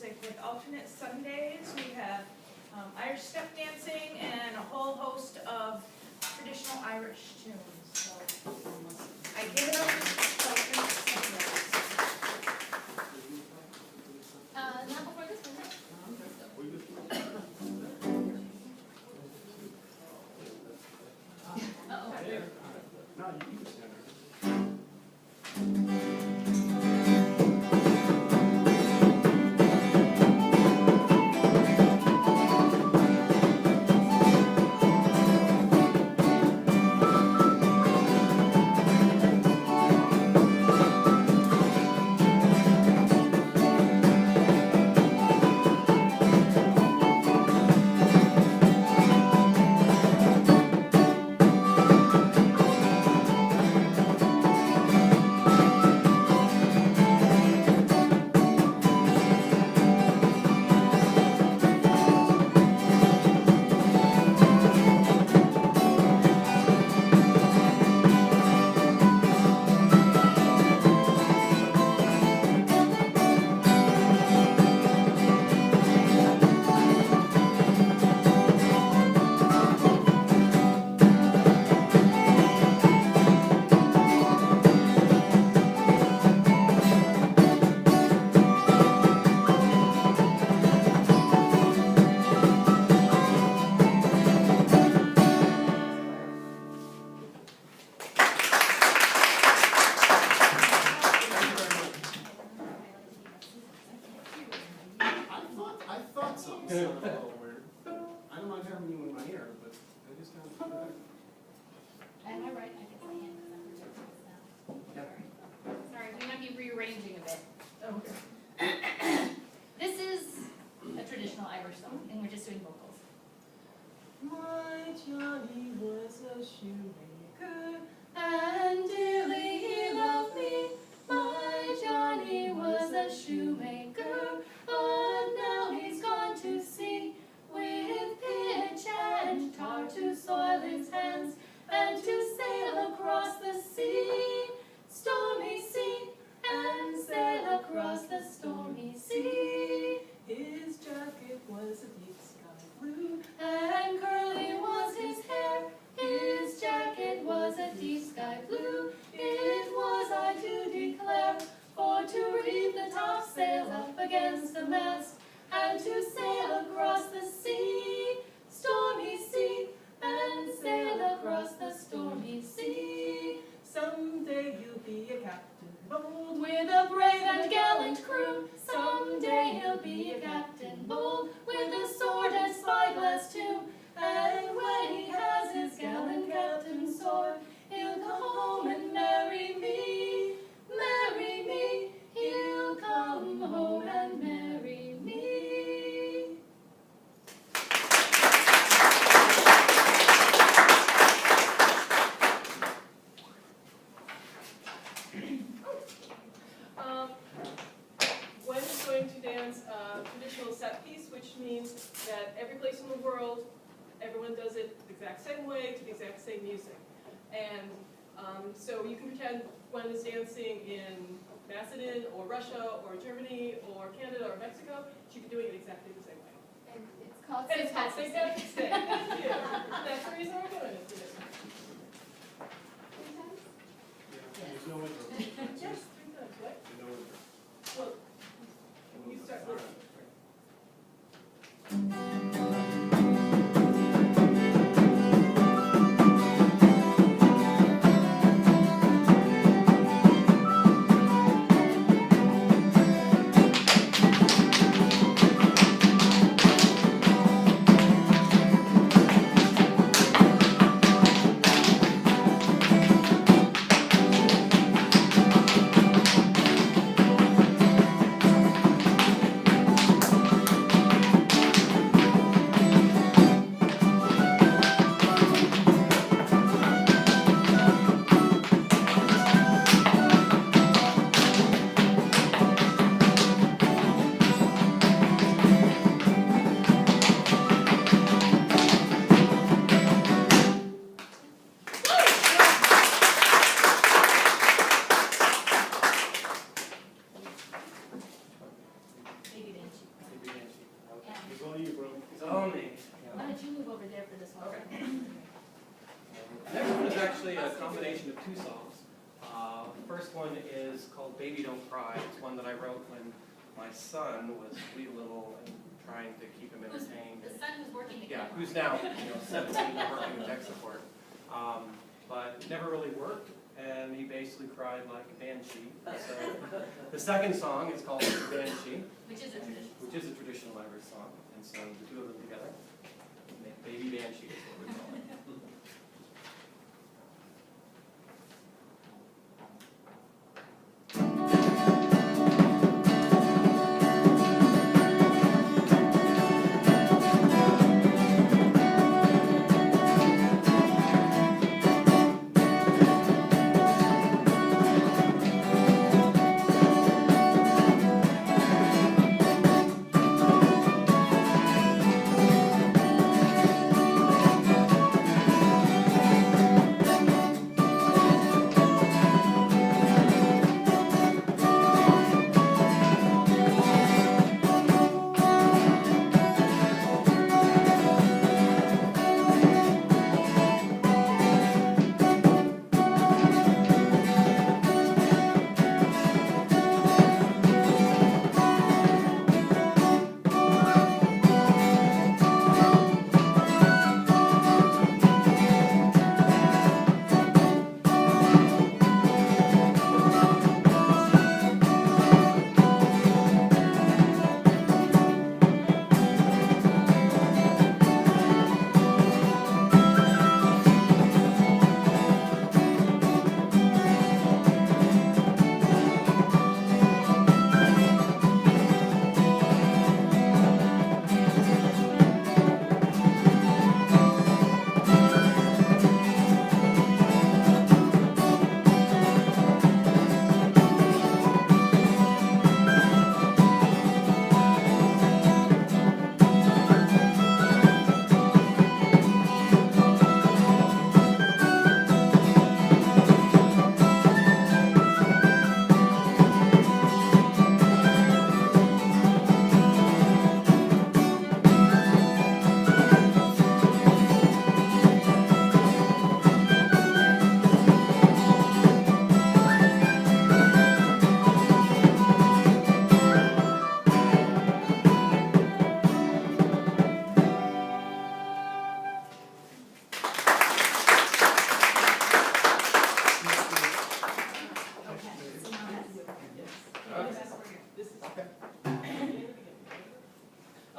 music with alternate Sundays. We have Irish step dancing and a whole host of traditional Irish tunes. So I give it up to alternate Sundays. Not before this one. Uh-oh. No, you can stand there. I thought so. It sounded a little weird. I don't mind having you in my ear, but I just kind of. Am I right? I guess I am, because I'm projecting this now. Sorry, we might be rearranging a bit. Okay. This is a traditional Irish song, and we're just doing vocals. My Johnny was a shoemaker, And dearly he loved me. My Johnny was a shoemaker, but now he's gone to sea with pitch and tar to soil his hands and to sail across the sea, stormy sea, and sail across the stormy sea. his jacket was a deep sky blue, And curly was his hair, his jacket was a deep sky blue. It was, I do declare, for to reef the topsail up against the mast, and to sail across the sea, stormy sea, and sail across the stormy sea. someday you'll be a captain bold, With a brave and gallant crew, someday he'll be a captain bold, with a sword and spyglass too. And when he has his gallant captain's sword, he'll come home and marry me, marry me. He'll come home and marry me. Gwen is going to dance a traditional set piece, which means that every place in the world, everyone does it the exact same way to the exact same music. And so you can pretend Gwen is dancing in Macedon or Russia or Germany or Canada or Mexico. She could do it exactly the same way. And it's called And it's called St. St. Patrick's Day. Yeah. That's the reason we're doing it today. There's no intro. Yes, 3 times, right? No intro. Well, you start All with. right. Thank two songs. The first one is called Baby Don't Cry. It's one that I wrote when my son was wee little and trying to keep him entertained. The son who's working the Yeah, camera. who's now 17 and working in tech support. But it never really worked, and he basically cried like a banshee. So the second song is called Banshee, Which is a tradition. which is a traditional Irish song, and so the two of them together make Baby Banshee is what we call it.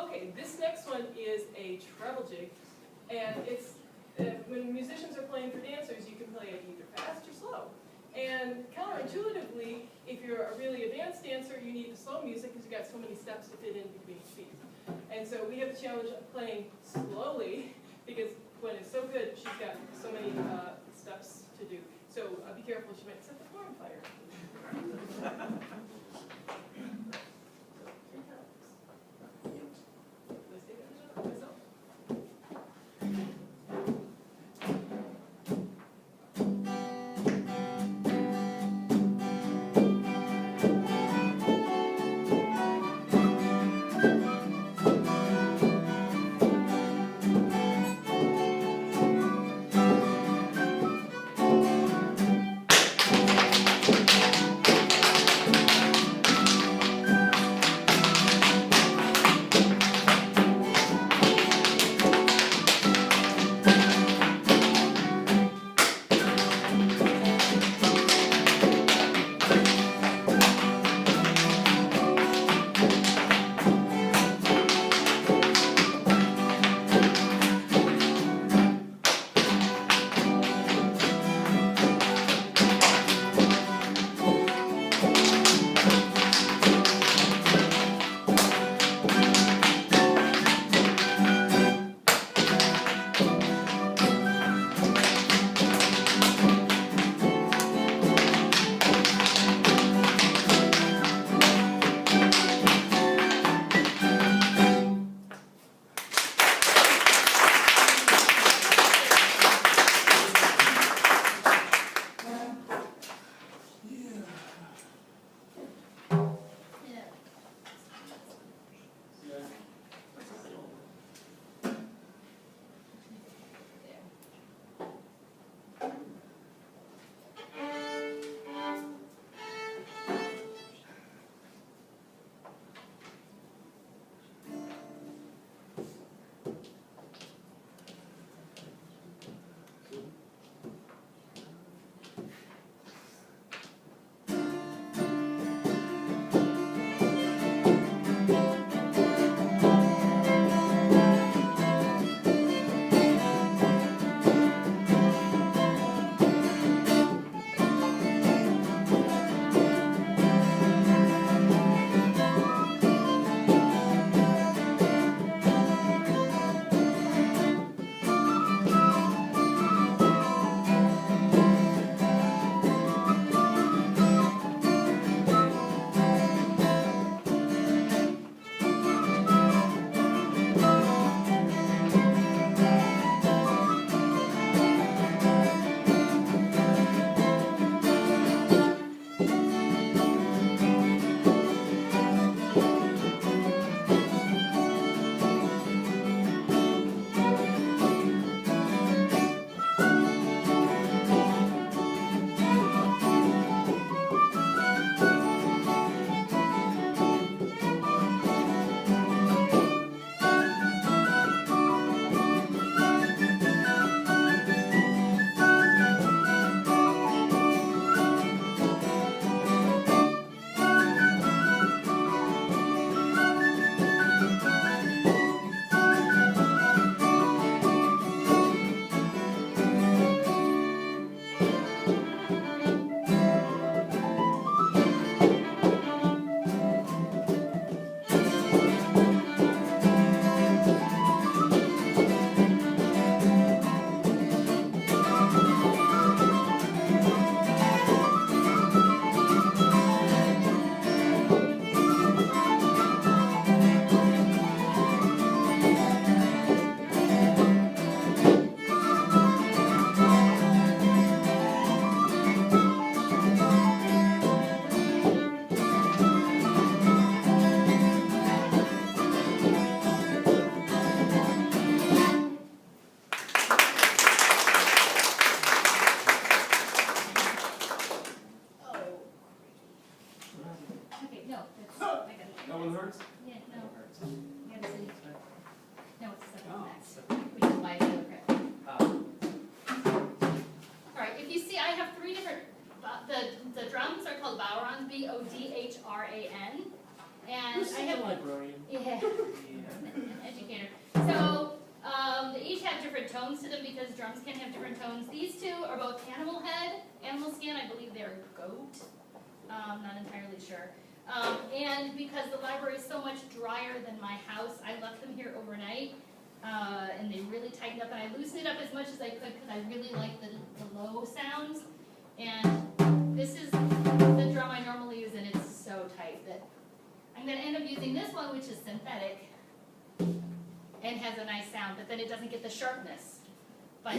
Okay, this next one is a treble jig, and it's when musicians are playing for dancers, you can play it either fast or slow. And counterintuitively, if you're a really advanced dancer, you need the slow music because you've got so many steps to fit in between each beat. And so we have the challenge of playing slowly because when it's so good, she's got so many steps to do. So be careful, she might set the floor on fire. no, it's, I got it. That one hurts? Yeah, no, Hurts. you gotta see. No, it's the Oh. next, which is why it's so great. All right, if you see, I have three different, the drums are called bodhrans, B-O-D-H-R-A-N. And I have, librarian. yeah, an educator. So, they each have different tones to them because drums can have different tones. These two are both animal head, animal skin, I believe they're goat. Not entirely sure. And because the library is so much drier than my house, I left them here overnight. And they really tightened up, and I loosened it up as much as I could because I really like the low sounds. And this is the drum I normally use, and it's so tight that I'm going to end up using this one, which is synthetic and has a nice sound, but then it doesn't get the sharpness. But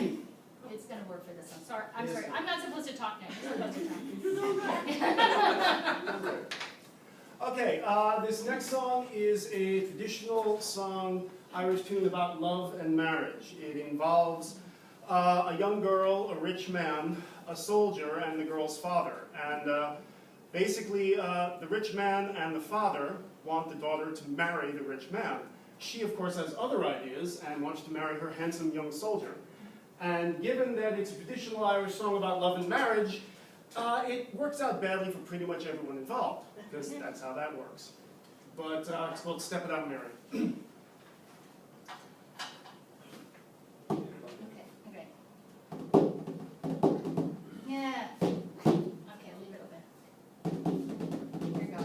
it's going to work for this one. Sorry, I'm sorry. I'm not supposed to talk now. You're supposed to talk. Okay, this next song is a traditional song, Irish tune about love and marriage. It involves a young girl, a rich man, a soldier, and the girl's father. And basically, the rich man and the father want the daughter to marry the rich man. She, of course, has other ideas and wants to marry her handsome young soldier. And given that it's a traditional Irish song about love and marriage, it works out badly for pretty much everyone involved, because that's how that works. But it's called Step It Out, Mary. Okay. Yeah. Okay, leave it open. Here you go.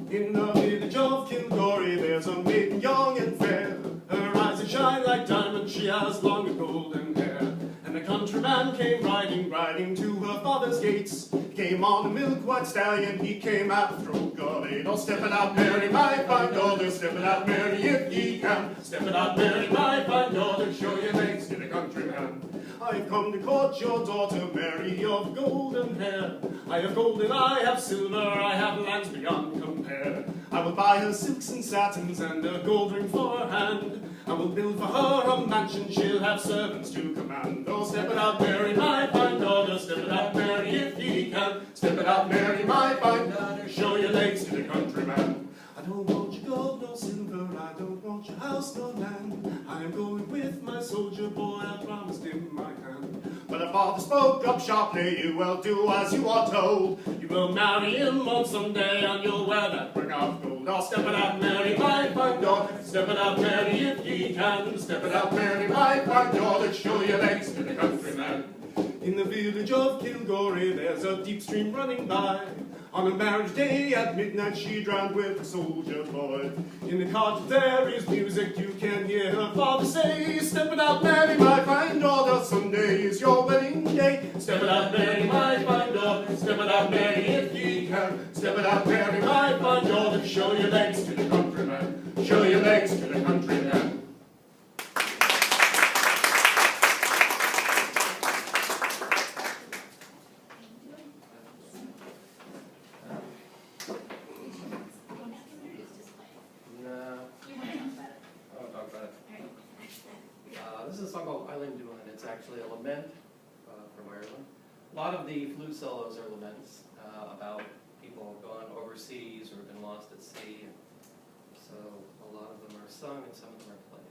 In the village of Kilgory, there's a maiden young and fair. Her eyes that shine like diamonds, she has long and golden hair. And the countryman came riding to her father's gates. Came on a milk-white stallion, he came out through gully. Oh, step it out, Mary, my fine daughter, step it out, Mary, if ye can. Step it out, Mary, my fine daughter, show your legs to the countryman. I've come to court your daughter, Mary, of golden hair. I have gold and I have silver, I have lands beyond compare. I will buy her silks and satins and a gold ring for her hand. I will build for her a mansion, she'll have servants to command. Oh, step it out, Mary, my fine daughter, step it out, Mary, if ye can. Step it out, Mary, my fine daughter, show your legs to the countryman. I don't want your gold, no silver, I don't want your house, no land. I am going with my soldier boy, I promised him my hand. But the father spoke up sharply, you will do as you are told. You will marry him on some day, and you'll wear that ring of gold. Oh, step it out, Mary, my fine daughter, step it out, Mary, if ye can. Step it out, Mary, my fine daughter, show your legs to the countryman. In the village of Kilgory, there's a deep stream running by. On a marriage day at midnight, she drowned with a soldier boy. In the cottage there is music, you can hear her father say, step it out, Mary, my fine daughter, Sunday is your wedding day. Step it out, Mary, my fine daughter, step it out, Mary, if ye can. Step it out, Mary, my fine daughter, show your legs to the countryman. Show your legs to the countryman. This is a song called Eileen Doolan. It's actually a lament from Ireland. A lot of the flute solos are laments about people gone overseas or been lost at sea. So a lot of them are sung and some of them are played.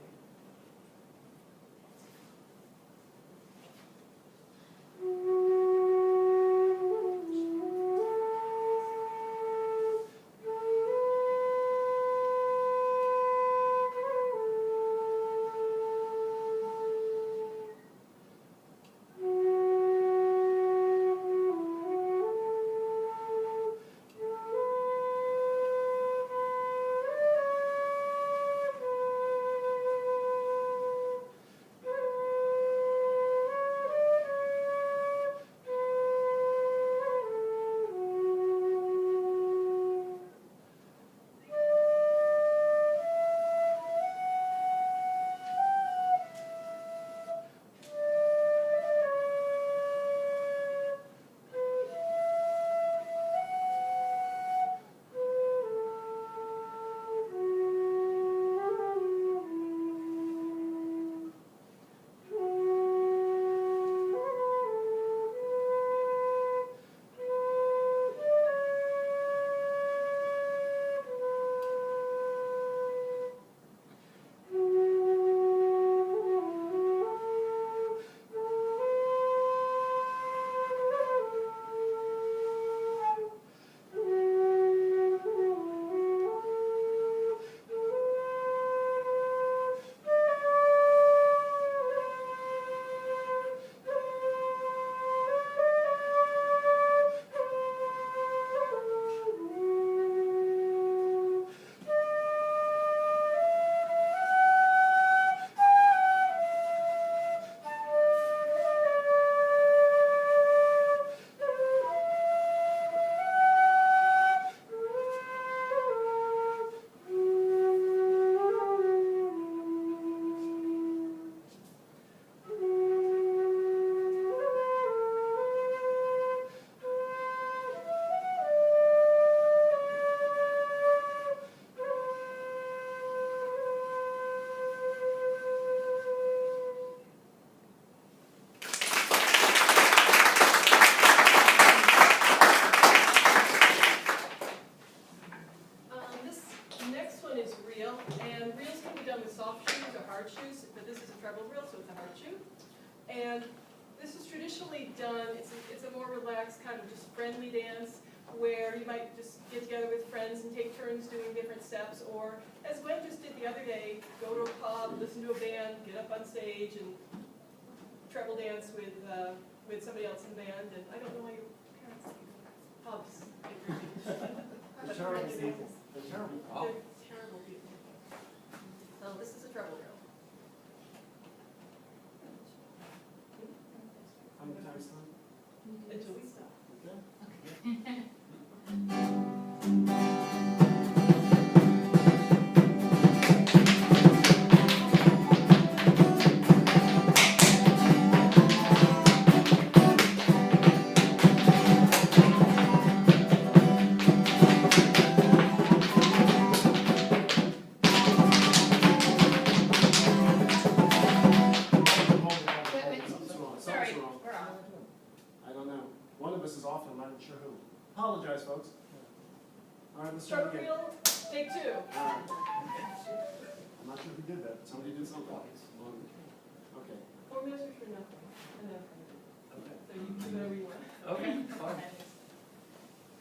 this is traditionally done, it's a more relaxed, kind of just friendly dance, where you might just get together with friends and take turns doing different steps, or, as Gwen just did the other day, go to a pub, listen to a band, get up on stage and treble dance with somebody else in the band, and I don't know why your parents leave pubs. They're terrible people. They're terrible. They're terrible people. So this is a treble drill. How many times time? Until we stop. Okay. Sorry, we're on. I don't know. One of us is off, and I'm not even sure who. Apologize, folks. All right, let's try Stroke again. wheel, take two. All right. I'm not sure who did that, but somebody did something. Okay. 4 measures for nothing. Enough. Okay. So you can do whatever you want. Okay, fine.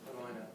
What do I know?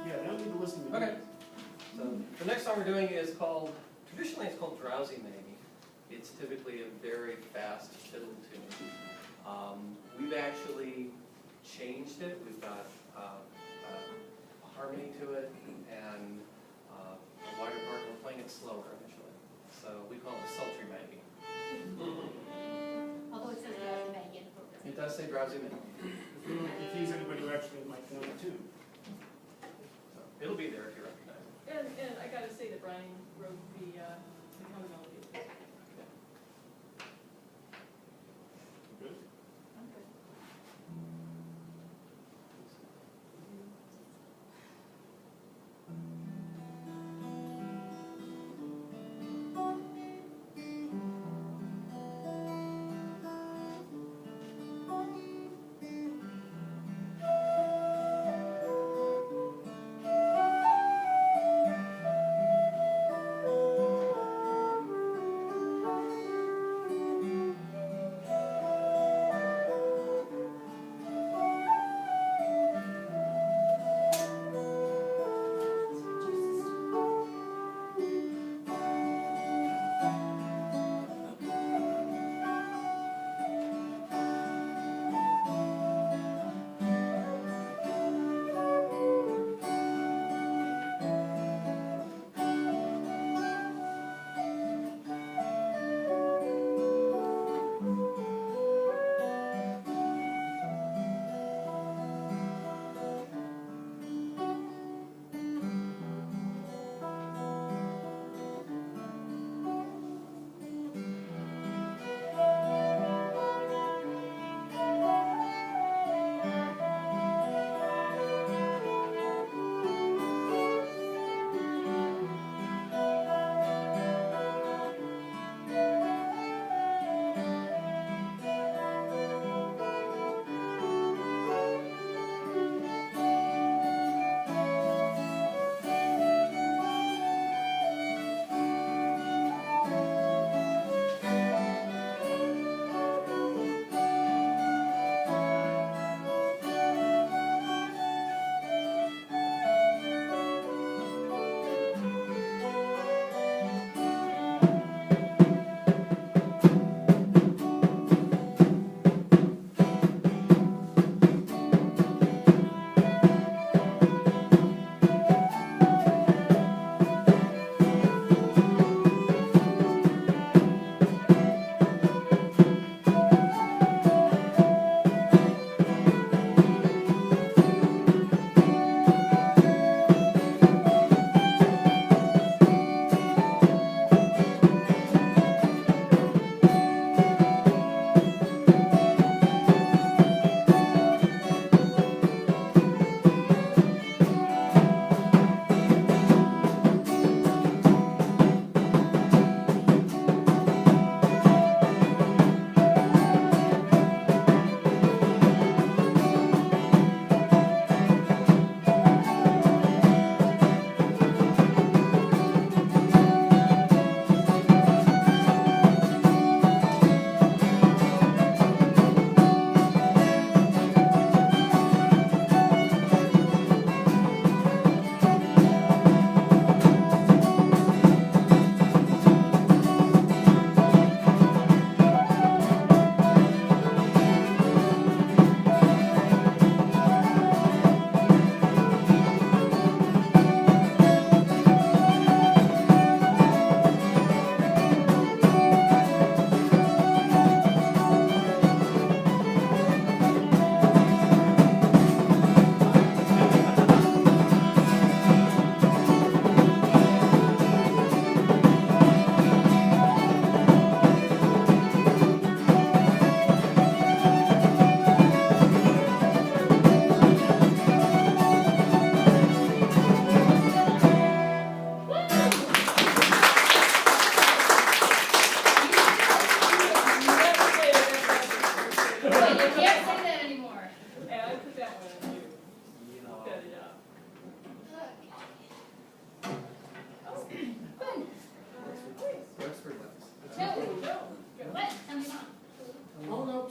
Yeah, they don't need to listen to me. Okay. So the next song we're doing is called, traditionally it's called Drowsy Maybe. It's typically a very fast fiddle tune. We've actually changed it. We've got a harmony to it and a wider part. We're playing it slower initially. So we call it Sultry Maybe. Although it says Drowsy Maggie in the program. It does say Drowsy Maybe. If you don't confuse anybody who actually might know it too. So it'll be there if you recognize it. And I gotta say that Brian wrote the counter melody. Good.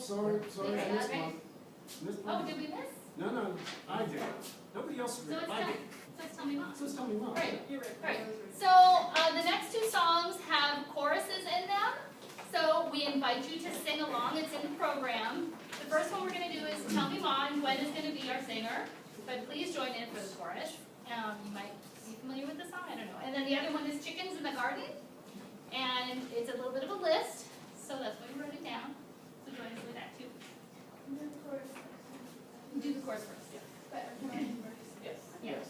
sorry, I missed Okay. one. Missed Oh, one. did we miss? No, I did. Nobody else So did. it's I tell, did. so it's tell me mom. So tell me mom. Right. You're right. Right. I was right. So the next two songs have choruses in them. So we invite you to sing along. It's in the program. The first one we're going to do is Tell Me Ma, and Gwen is going to be our singer. But please join in for the chorus. You might be familiar with the song, I don't know. And then the other one is Chickens in the Garden. And it's a little bit of a list, so that's why we wrote it down. So join us with that too. Do the chorus first, yeah. Yes. Yes.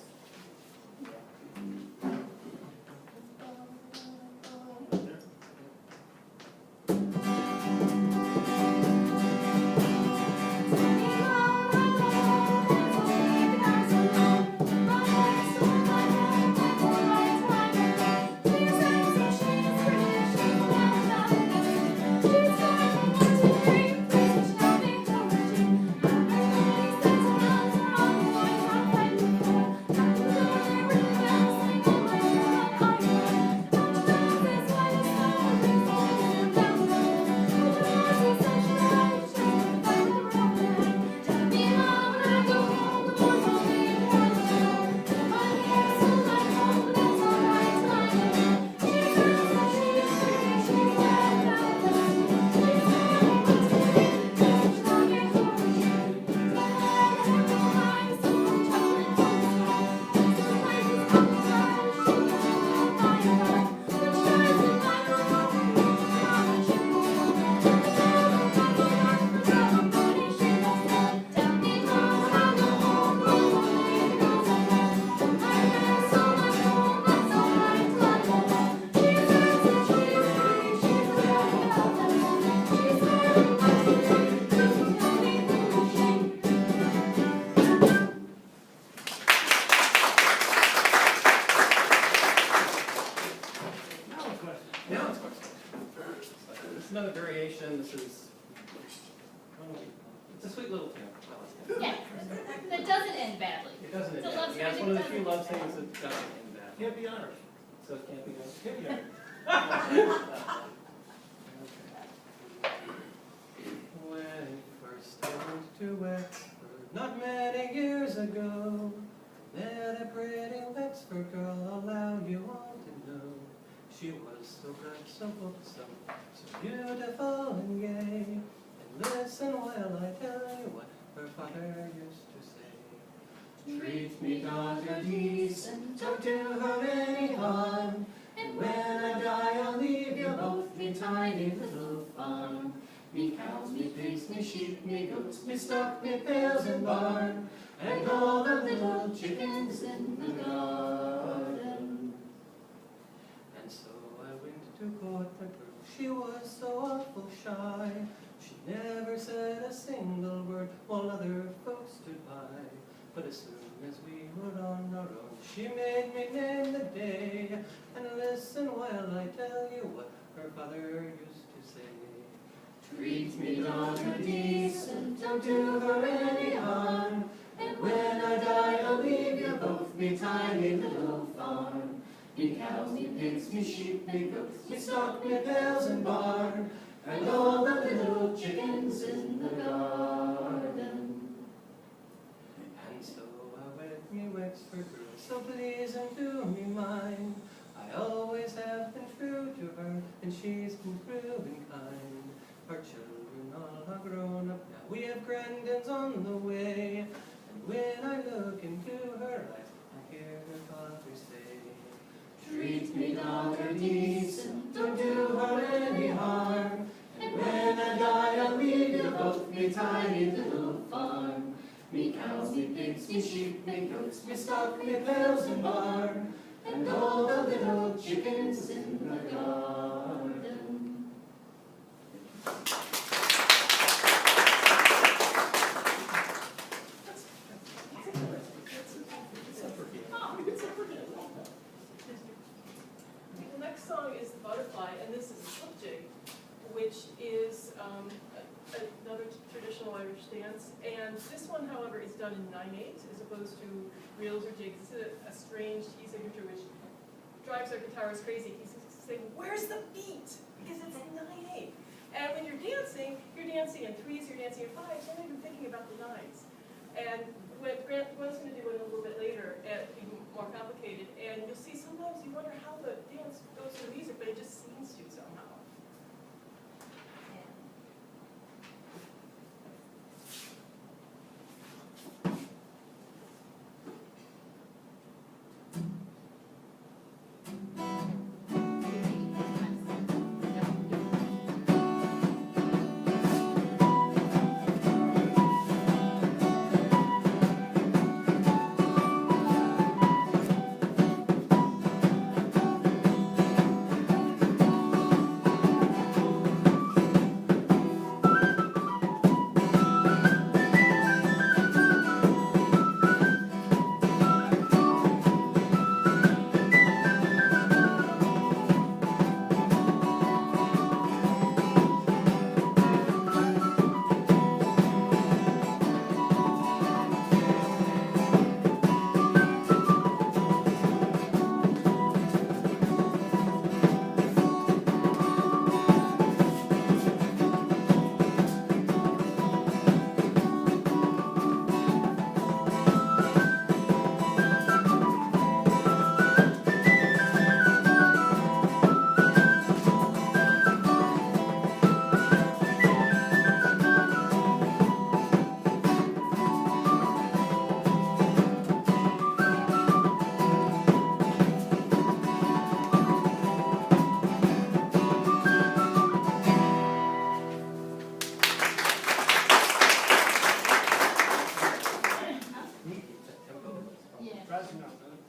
Now it's question. This is another variation. This is, it's a sweet little tune. Yeah, that doesn't end badly. It doesn't end It's a love bad. Yeah, it's story one of the that few doesn't love end things that doesn't end bad. Can't be Irish. So it can't be done. Can't be Irish. When first I went to Wexford, not many years ago, met a pretty Wexford girl, allow you all to know. She was so bright, so wholesome, so beautiful and gay. And listen while I tell you what her father used to say. Treat me, daughter, decent, don't do her any harm. And when I die, I'll leave you both me tiny little farm. Me cows, me pigs, me sheep, me goats, me stock, me pails and barn, and all the little chickens in the garden. And so I went to court the girl, she was so awful shy. She never said a single word while other folks stood by. But as soon as we were on our own, she made me name the day. And listen while I tell you what her father used to say. Treat me, daughter, decent, don't do her any harm. And when I die, I'll leave you both me tiny little farm. Me cows, me pigs, me sheep, me goats, me stock, me pails and barn, and all the little chickens in the garden. And so I wed me Wexford girl, so please and do me mine. I always have been true to her, and she's been true and kind. Our children all are grown up now, we have granddaughter on the way. And when I look into her eyes, I hear her father say, treat me, daughter, decent, don't do her any harm. And when I die, I'll leave you both me tiny little farm. Me cows, me pigs, me sheep, me goats, me stock, me pails and barn, and all the little chickens in the garden. The next song is The Butterfly, and this is a slip jig, which is another traditional Irish dance. And this one, however, is done in 9/8 as opposed to reels or jigs. It's a strange key signature which drives our guitarist crazy. He's saying, where's the beat? Because it's 9/8. And when you're dancing in threes or dancing at 5, they're not even thinking about the 9s. And what Gwen's going to do it a little bit later, even more complicated, and you'll see sometimes you wonder how the dance goes to the music, but it just seems to somehow.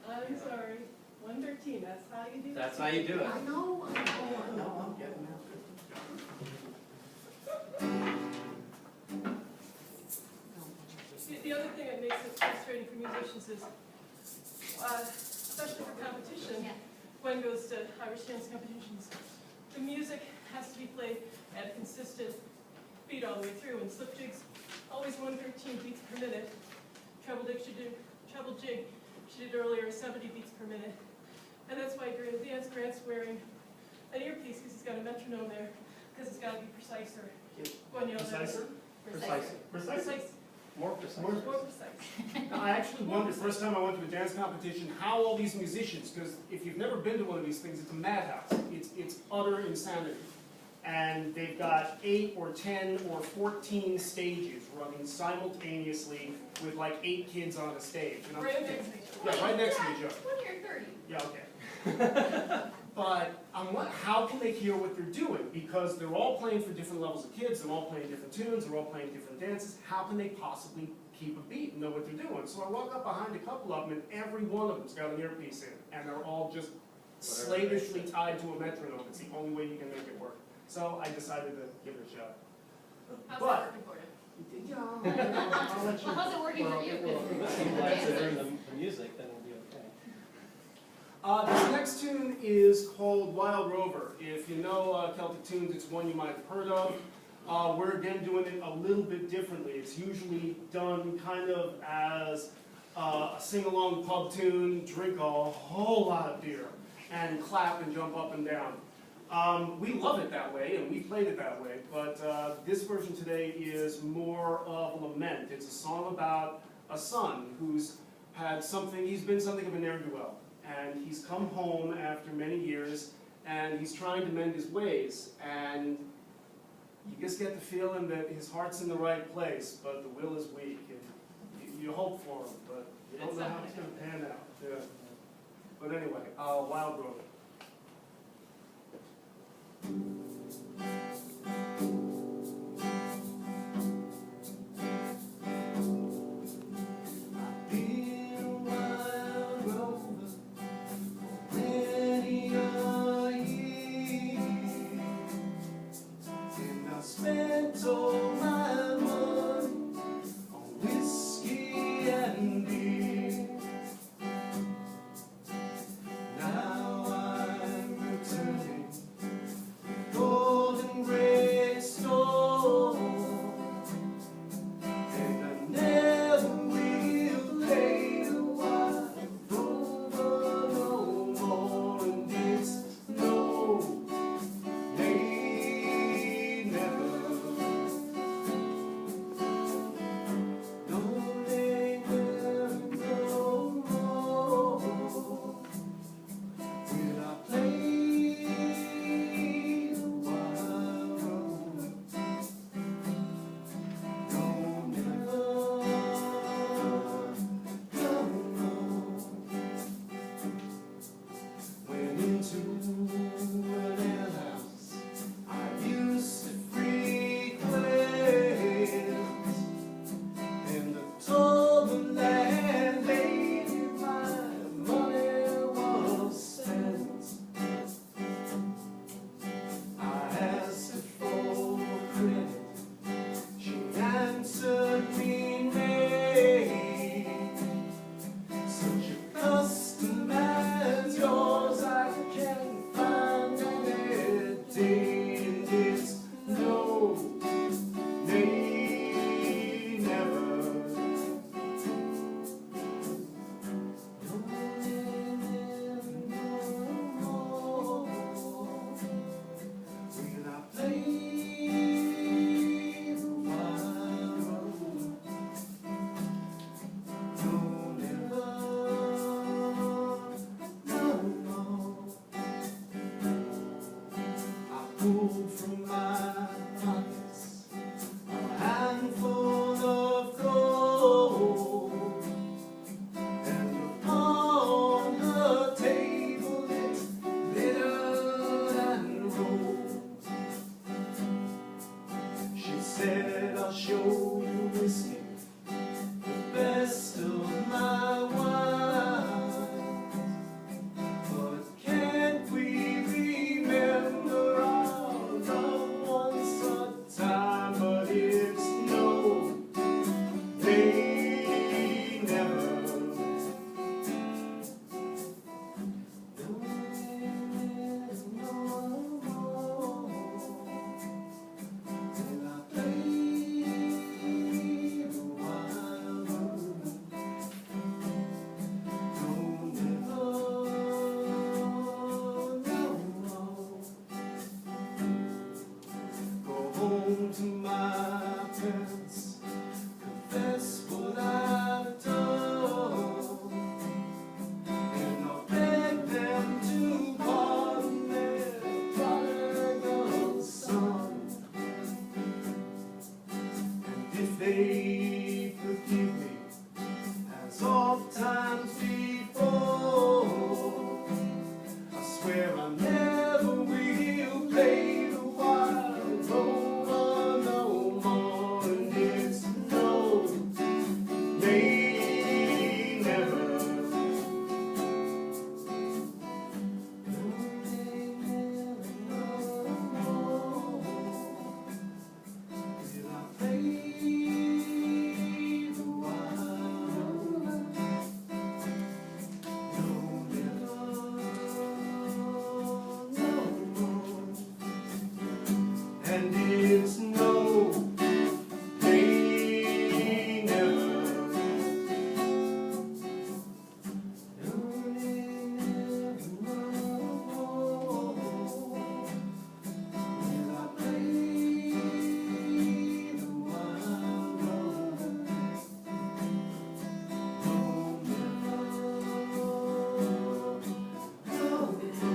I'm sorry, 113, that's how you do it. That's how you do it. I know, I'm getting that. The other thing that makes it frustrating for musicians is, especially for competition, when goes to Irish dance competitions, the music has to be played at a consistent beat all the way through, and slip jigs, always 113 beats per minute. Treble jig, she did earlier, 70 beats per minute. And that's why during the dance, Grant's wearing an earpiece because he's got a metronome there, because it's got to be preciser. Preciser? Precise. More precise. More precise. Now, I actually wondered, the first time I went to a dance competition, how all these musicians, because if you've never been to one of these things, it's a madhouse. It's utter insanity. And they've got 8 or 10 or 14 stages running simultaneously with like 8 kids on a stage. And Right next to each other. Yeah, right next to each other. 20 or 30. Yeah, okay. But how can they hear what they're doing? Because they're all playing for different levels of kids, they're all playing different tunes, they're all playing different dances. How can they possibly keep a beat and know what they're doing? So I walk up behind a couple of them, and every one of them's got an earpiece in, and they're all just slavishly tied to a metronome. It's the only way you can make it work. So I decided to give it a shot. How's But- that working for you? Yeah, I'll let you. Well, how's it working for you? If you like to learn the music, then it'll be okay. This next tune is called Wild Rover. If you know Celtic tunes, it's one you might have heard of. We're again doing it a little bit differently. It's usually done kind of as a sing-along pub tune, drink a whole lot of beer, and clap and jump up and down. We love it that way, and we played it that way, but this version today is more of a lament. It's a song about a son who's had something, he's been something of a ne'er-do-well, and he's come home after many years, and he's trying to mend his ways, and you just get the feeling that his heart's in the right place, but the will is weak, and you hope for him, but you don't know how it's going to pan out. Yeah. But anyway, Wild Rover. Spent all my money on whiskey and beer. Now I'm returning with golden I'll show you whiskey, the best of my wine. But can't we remember our love once a time? But it's no, they never. To my parents, confess what I've done, and I'll beg them to pardon their prodigal son. And if they forgive me, as oft times before, I swear I never will play the wild role. And it's no, they never. No, they never know. Will I play the wild role? No, never.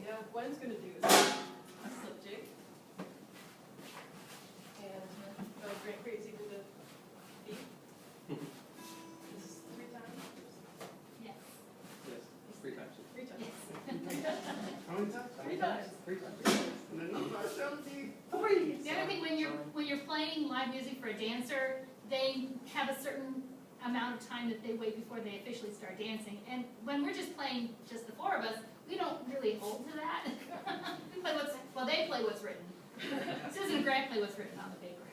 No, Gwen's going to do a slip jig. And go Grand Crazy with the beat. This is 3 times? Yes. Yes, 3 times. 3 times. How many times? 3 times. 3 times. And then number 73. The other thing, when you're playing live music for a dancer, they have a certain amount of time that they wait before they officially start dancing. And when we're just playing, just the 4 of us, we don't really hold to that. We play they play what's written. Susan and Greg play what's written on the paper.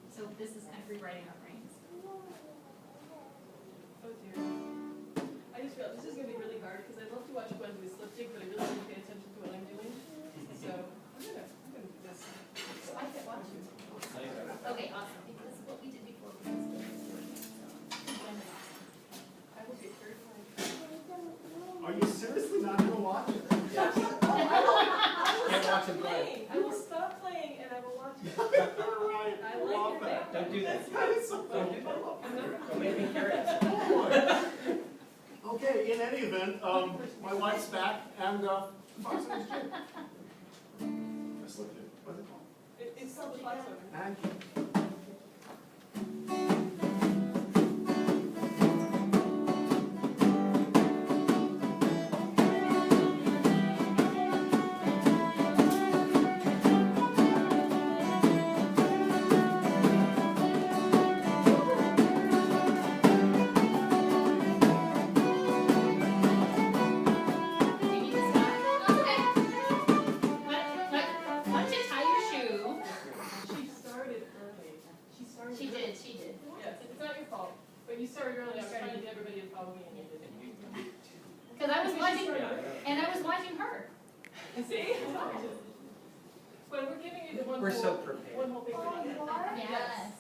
So this is kind of rewriting our brains. Oh dear. I just realized this is going to be really hard because I love to watch Gwen do a slip jig, but I really don't pay attention to what I'm doing. So I'm gonna do this. So I can't watch you. Okay, awesome. This is what we did before. I will be third time. Are you seriously not going to watch it? Yes. Can't watch him play. I will stop playing and I will watch it. All right. I like Love your that. Don't do that. That is so Don't do funny. that. Don't make me curious. Okay, in any event, my wife's back and Fox and his kid. I slipped it. What's it called? It's called the Fox Over. And Why don't you tie your shoe? She started early. She did. Yes, it's not your fault, but you started early. I was trying to get everybody to follow me and you didn't. Because I was watching her. See? But we're giving you the one We're whole, so prepared. one whole thing. Yes.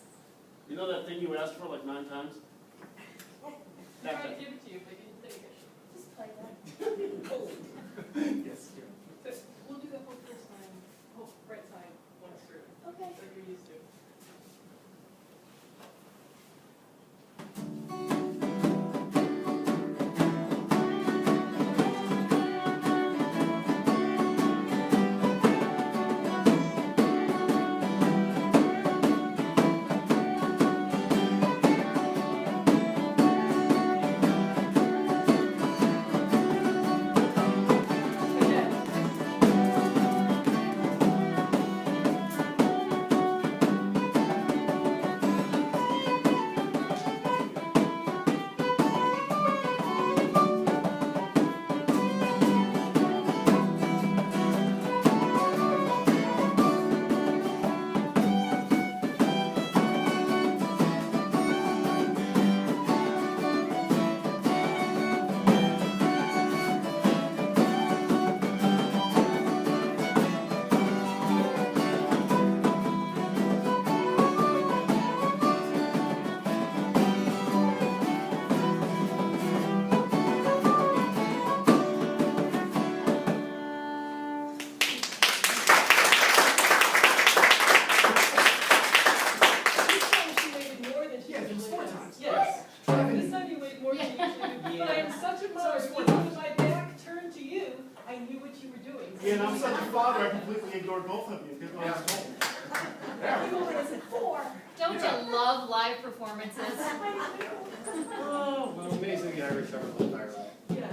you know that thing you asked for like 9 times? I tried to give it to you, but you didn't take it. Just play that. Yes. So we'll do the whole first time, whole right side once through, Okay. like you're used to. keyboard, both of you. Good luck. Don't you love live performances? Oh, well, amazing the Irish are with Ireland. Yeah.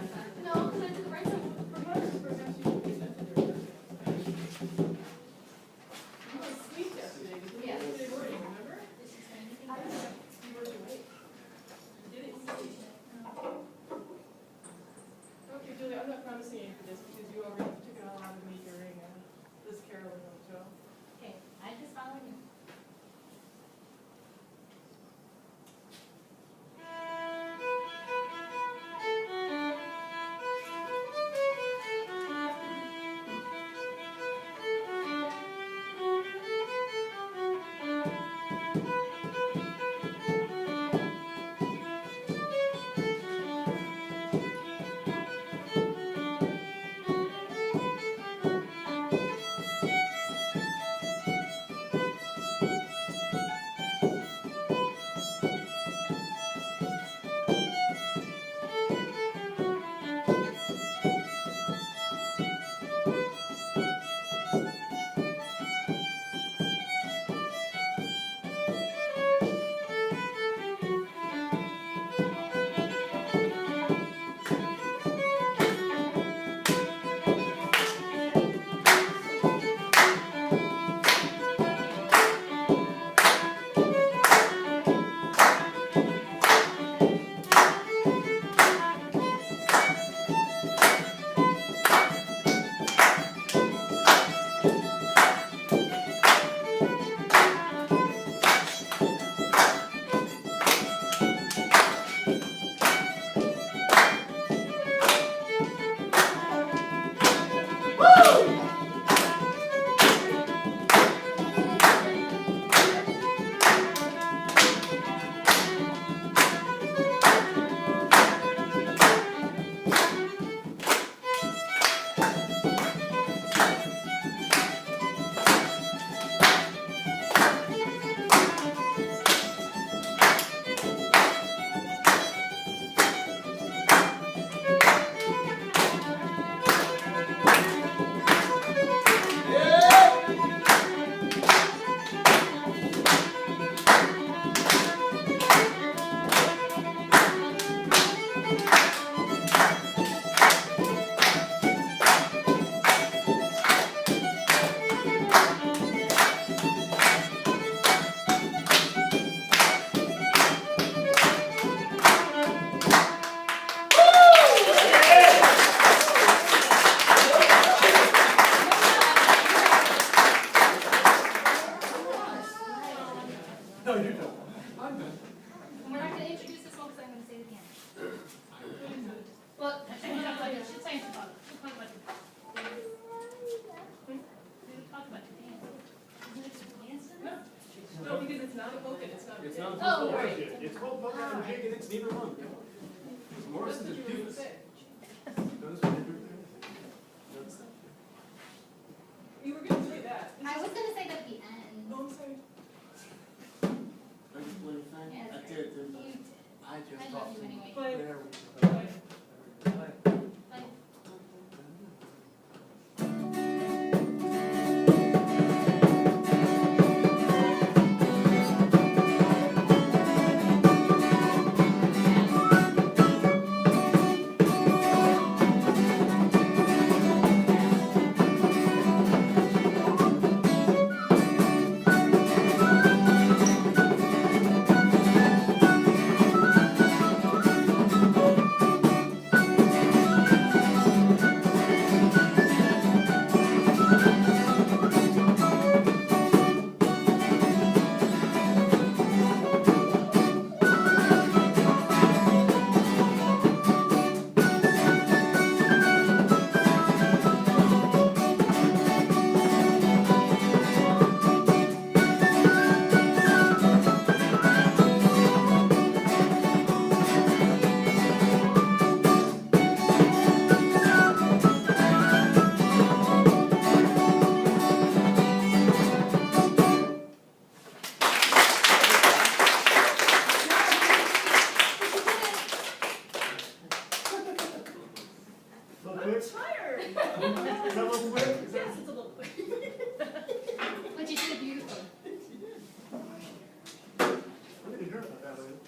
No, because I did the right side. Perhaps you should be invented there. You were asleep yesterday, because Yes. yesterday morning, remember? You were awake. You didn't sleep. Okay, Julie, I'm not promising you for this, because you already took it all out of me during this caroling of Joe. Okay, I just followed you. No, you don't. I'm done. And we're not gonna introduce this one because I'm gonna say it again. Well, she'll talk about it, she'll say she'll talk about it. We'll talk about your dance. Isn't it some dance in it? No, because it's not a polka, it's not. It's not Oh, polka. right. It's called polka and jig, and it's neither one. That's Morrison's what a you were gonna doofus. say. Notice what they do there? Notice that? You were gonna say that. I was gonna say that at the end. Oh, I'm sorry. Are you playing fine? Yeah, I that's did, didn't You I? did. I just I love thought. you anyway. But, There we but Like, Thank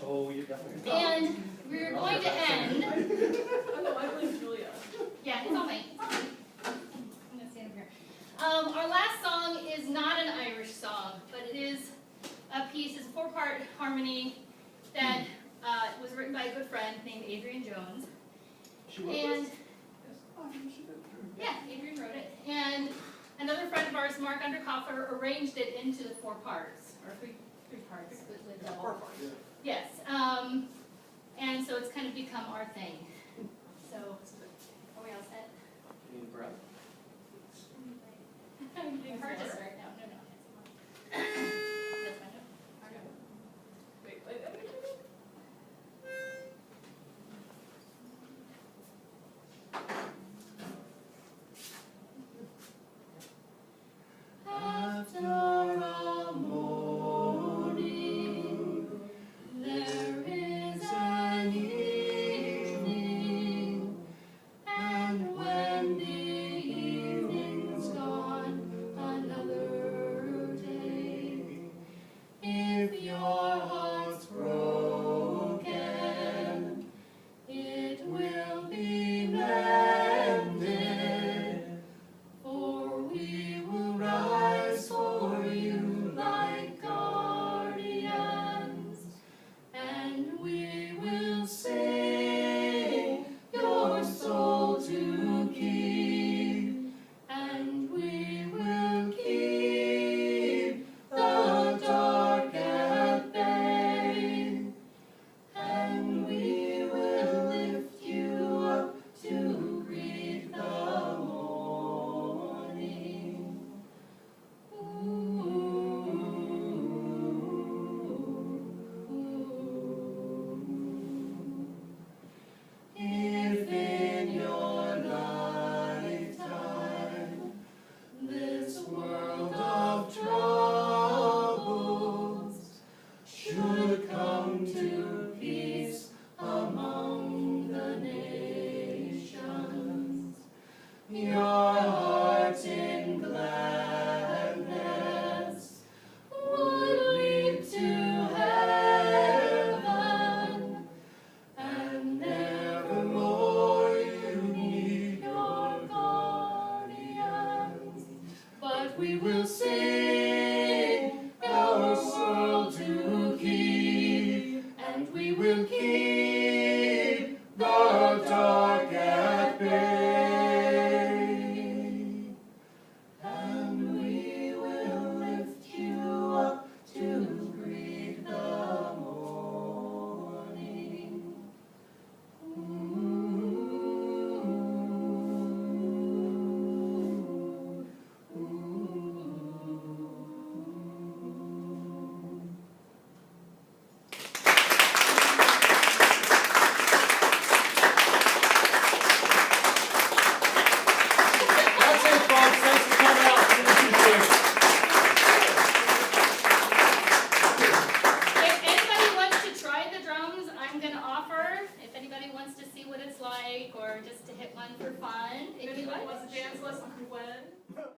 Oh, you definitely. And we're going to end. Oh, no, I blame Julia. Yeah, it's all me. It's all me. I'm gonna stand up here. Our last song is not an Irish song, but it is a piece. It's a 4-part harmony that was written by a good friend named Adrian Jones. And yeah, Adrian wrote it. And another friend of ours, Mark Underkoffer, arranged it into the 4 parts, or three parts with double. Yes. And so it's kind of become our thing. So, are we all set? You need a breath? I'm doing hard to start now. No, no. That's my note. Our note. Wait, After a morning, there is an evening, and when the evening's gone, another day. If your heart's broken, it will be mended, for we will rise for you like guardians, and we will sing your soul to keep, and we will keep the dark at bay, and we will lift you up to greet the morning. If in your lifetime this world of troubles should come to peace among the nations, your heart in gladness would leap to heaven, and nevermore you need your guardians. But we will sing our world to keep, and we will keep the dark at bay, and we will lift you up to greet the morning. That's it, folks. Thanks for coming out. We appreciate it. If anybody wants to try the drums, I'm gonna offer, if anybody wants to see what it's like, or just to hit one for fun. If anybody wants a dance lesson, when?